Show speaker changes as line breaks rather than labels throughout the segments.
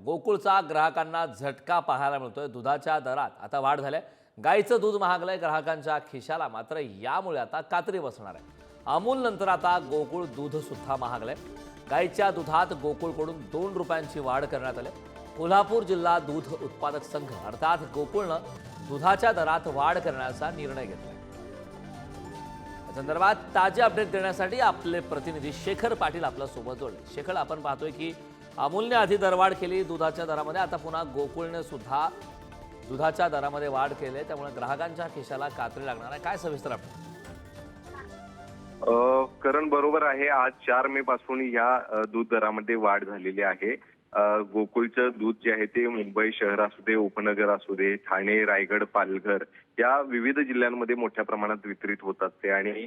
गोकुळचा ग्राहकांना झटका पाहायला मिळतोय। दुधाच्या दरात आता वाढ झाली आहे। गाईचं दूध महागलंय ग्राहकांच्या खिशाला, मात्र यामुळे आता कात्री बसणार आहे। अमूल नंतर आता गोकुळ दूध सुद्धा महागलंय। गाईच्या दुधात गोकुळकडून 2 रुपयांची वाढ करण्यात आली। कोल्हापूर जिल्हा दूध उत्पादक संघ अर्थात गोकुळनं दुधाच्या दरात वाढ करण्याचा निर्णय घेतलाय। या संदर्भात ताजे अपडेट देण्यासाठी आपले प्रतिनिधी शेखर पाटील आपल्या सोबत जोडले। शेखर, आपण पाहतोय की अमूलने आधी दरवाढ केली दुधाच्या दरामध्ये, आता पुन्हा गोकुळने सुद्धा दुधाच्या दरामध्ये वाढ केली, त्यामुळे ग्राहकांच्या खिशाला कात्री लागणार आहे। काय सविस्तर अपडेट?
करण बरोबर आहे। आज 4 मे पासून या दूध दरामध्ये वाढ झालेली आहे। गोकुळचं दूध जे आहे ते मुंबई शहर असू दे, उपनगर असू दे, ठाणे, रायगड, पालघर या विविध जिल्ह्यांमध्ये मोठ्या प्रमाणात वितरित होत असते आणि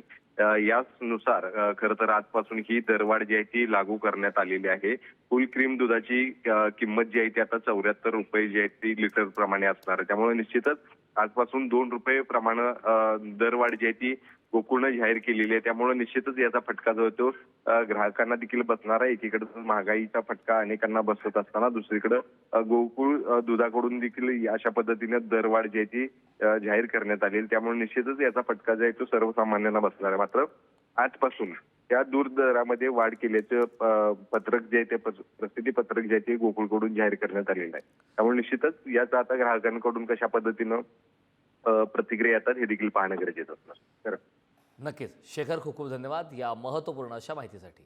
यानुसार खरं तर आजपासून ही दरवाढ जी आहे ती लागू करण्यात आलेली आहे। फुल क्रीम दुधाची किंमत जी आहे ती आता 74 रुपये जी आहे ती लिटर प्रमाणे असणार आहे। त्यामुळे निश्चितच आजपासून 2 रुपये प्रमाणे दरवाढ जी आहे ती गोकुळनं जाहीर केलेली आहे। त्यामुळे निश्चितच याचा फटका जो आहे तो ग्राहकांना देखील बसणार आहे। एकीकडे महागाईचा फटका अनेकांना बसत असताना दुसरीकडे गोकुळ दुधाकडून देखील अशा पद्धतीने दरवाढ जी आहे ती जाहीर करण्यात आली। त्यामुळे निश्चितच याचा फटका जो आहे तो सर्वसामान्यांना बसणार आहे। मात्र आजपासून या दूध दरामध्ये वाढ केल्याचं पत्रक जे आहे ते प्रसिद्धी पत्रक जे आहे ते गोकुळकडून जाहीर करण्यात आलेलं आहे। त्यामुळे निश्चितच याचा आता ग्राहकांकडून कशा पद्धतीनं प्रतिक्रिया येतात हे देखील पाहणं गरजेचं असणार।
नक्कीच शेखर, खूप खूप धन्यवाद या महत्त्वपूर्ण अशा माहितीसाठी।